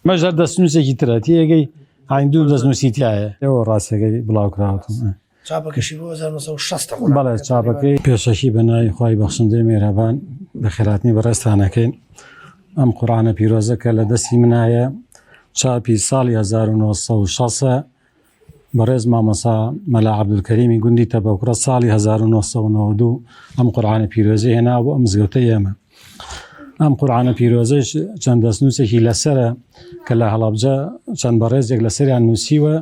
مەژەر دەستنووسێکی ترەتی ئەگەی هاندوو دەستنووسیتیایە ئێوە ڕاستەکەی بڵاوکراوەتم. چاپەکەشی بۆ 1960 بەڵێ چاپەکەی پێشەکی بەناوی خوای بەخشندەی میهرەبان بە خێراتنی بەڕێستانەکەین. ئەم قورئانە پیرۆزە کە لە دەستی منایە چاپی ساڵی 1960 بەڕێز مامۆستا مەلا عەبدولکەریمی گوندی تەبەکوڕە ساڵی 1992 ئەم قورئانە پیرۆزەی هێنا بۆ ئەم مزگەوتەی ئێمە. ئەم قورئانە پیرۆزەش چەند دەستنووسێکی لەسرە کە لە هەڵەبجە چەند بەڕێزێک لەسەریان نووسیوە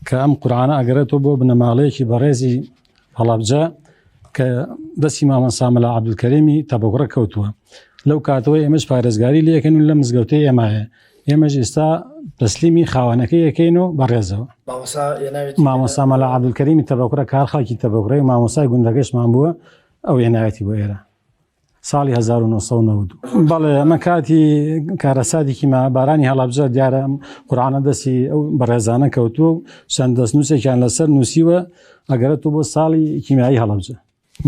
کە ئەم قورئانە ئەگەرێتەوە بۆ بنەماڵەیەکی بەڕێزی هەڵەبجە کە دەستی مامۆستا مەلا عەبدولکەریمی تەبەکوڕە کەوتووە. لەو کاتەوە ئێمەش پارێزگاری لێ یەکەین و لە مزگەوتەی ئێمایە. ئێمەش ئێستا تەسلیمی خاوەنەکەی یەکەین و بەڕێزەوە. مامۆستا مەلا عەبدولکەریمی تەبەکوڕە کار خەڵکی تەبەکوڕەی و مامۆستای گوندەکەشمان بووە ئەو هێناوێتی بۆ ئێرە ساڵی 1992. بەڵێ ئەمە کاتی کارەساتێکی بارانی هەڵەبجە دیارە قورئانە دەستی ئەو بەڕێزانە کەوتووە و چەند دەستنووسێکیان لەسەر نووسیوە ئەگەرێتەوە بۆ ساڵی کیمیایی هەڵەبجە.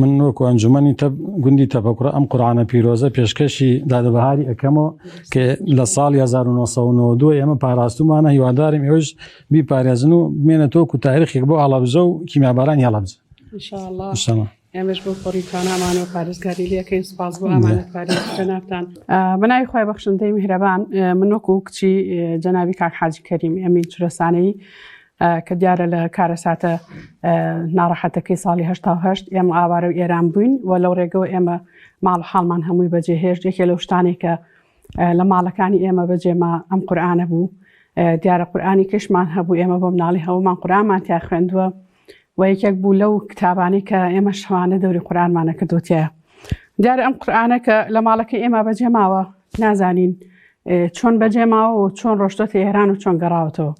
من وەکو ئەنجومەنی گوندی تەبەکوڕە ئەم قورئانە پیرۆزە پێشکەشی دادەبەهاری ئەەکەمەوە کە لە ساڵی 1992 ئێمە پاراستومانە هیوادارم ئێوەش بیپارێزن و بمێنێتەوە و تاریخێک بۆ هەڵەبجە و کیمیابارانی هەڵەبجە. ئینشاءڵڵا ئێمەش بۆ خۆریتانەمانە و پارێزگاری لەکەین. سوپاس بۆ ئامانەتکاری جەنابتان. بەناوی خوای بەخشندەی میهرەبان من وەکو کچی جەنابی کاک حاجی کەریمی ئەمین چورەسانەی کە دیارە لە کارەساتە ناڕەحەتەکەی ساڵی 1970 ئێمە ئاوارە و ئێران بووین و لەو ڕێگەوە ئێمە ماڵ حاڵمان هەمووی بەجێهێشت. یەکێ لەو شتانێک کە لە ماڵەکانی ئێمە بەجێما ئەم قورئانە بوو. دیارە قورئانی کەشمان هەبوو ئێمە بۆ مناڵی هەوومان قورئانمان تیا خوێندووە و یەکێک بوو لەو کتابانی کە ئێمە شەوانە دەوری قورئانمانە کردووتیە. دیارە ئەم قورئانە کە لە ماڵەکەی ئێمە بەجێماوە نازانین چۆن بەجێماوە و چۆن ڕۆشتۆتە ئێران و چۆن گەڕاوەتەوە.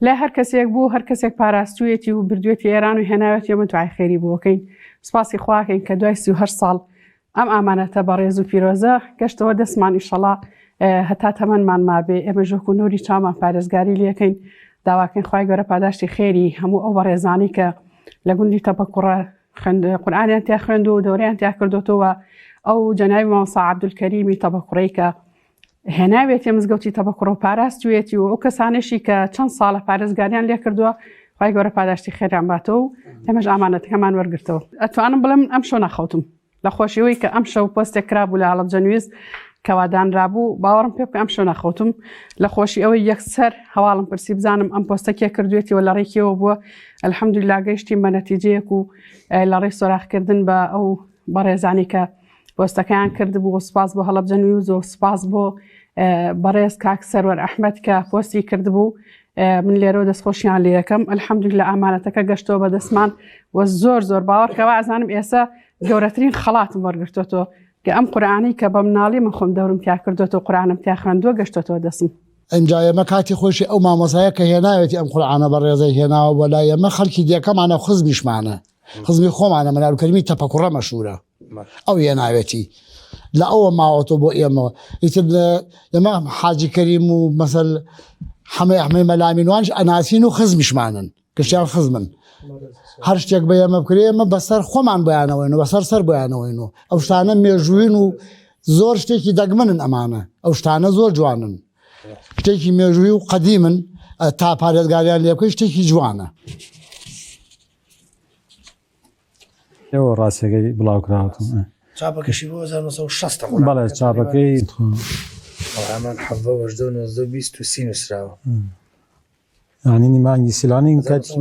لە هەر کەسێک بوو هەر کەسێک پاراستوویەتی و بردوێتی ئێران و هێناوێت ئێمە دوای خێری بووەکەین. سوپاسی خواکەین کە دوای 38 ساڵ ئەم ئامانەتە بەڕێز و پیرۆزە گەشتەوە دەستمان ئیشەڵا هەتا تەمەنمان مابێ ئێمە ژۆک و نوری چاومان پارێزگاری لەکەین. داواکەین خوای گەورە پاداشتی خێری هەموو ئەو بەڕێزانی کە لە گوندی تەبەکوڕە قورئانیان تیا خوێند و دەورەیان تیا کردوتەوە. ئەو جەنابی مامۆستا عەبدولکەریمی تەبەکوڕەی کە هێناوێتی مزگەوتی تەبەکوڕە و پاراستوێتی و ئەو کەسانێکی کە چەند ساڵە پارێزگاریان لێ کردووە خوای گەورە پاداشتی خێریان باتەوە و ئێمەش ئامانەتەکەمان وەرگرتەوە. ئەتوانم بڵێم ئەم شەو نەخەوتم لە خۆشیەوەی کە ئەم شەو پۆستێک کرابوو لە هەڵەبجە نوویست کەوادانرابوو باوەڕم پێ بکە ئەم شەو نەخەوتم لە خۆشی ئەوەی یەکسەر هەواڵم پرسی بزانم ئەم پۆستەکێ کردوێتی و لە ڕێکیەوە بووە. ئەلحەمدولیلا گەیشتیم بە نەتیجەیەک و لە ڕێی سۆراخکردن بە ئەو بەڕێزانی کە پۆستەکەیان کردبوو. سوپاس بۆ هەڵەبجە نووز و سوپاس بۆ بەڕێز کاک سەروەر ئەحمەد کە پۆستی کردبوو. من لێرەوە دەستخۆشیان لێ یەکەم ئەلحەمدولیلا ئامانەتەکە گەشتەوە بە دەستمان و زۆر باوەڕکەوە ئازانم ئێستا گەورەترین خەڵاتم وەرگرتوەوە کە ئەم قورئانی کە بە مناڵی من خۆم دەورم تیا کردوێتەوە قورئانم تیا خوێندووە گەشتۆتەوە دەستم. ئەنجا ئێمە کاتی خۆشی ئەو مامۆستایە کە هێناوێتی ئەم قورئانە بەڕێزەی هێناوە بۆ لای ئێمە خەڵکی دیەکەمانە خزمیشمانە خزمی خۆمانە مەلا عەبدولکەریمی تەپەکوڕە مەشهورە ئەو هێناوێتی لە ئەوە ماوەتەوە بۆ ئێمە. ئیتر ئێمە حاجی کەریم و مەسەل حەمەی مەلامینوانش ئەناسین و خزمیشمانن کشتیان خزمن. هەر شتێک بە ئێمە بکرێ ئێمە بەسەر خۆمان بۆیانەوەین و بەسەر سەر بۆیانەوەین و ئەو شتانە مێژووین و زۆر شتێکی دەگمنن ئەمانە ئەو شتانە زۆر جوانن شتێکی مێژووی و قەدیمن تا پارێزگاریان لێ بکەی شتێکی جوانە. ئێوە ڕاستیەکەی بڵاوکراوەتم. چاپەکەشی بۆ 1960 بەڵێ چاپەکەی ئەمان 1920 و 30 نووسراوە یعنی نیمانگی سیلانی کاتیش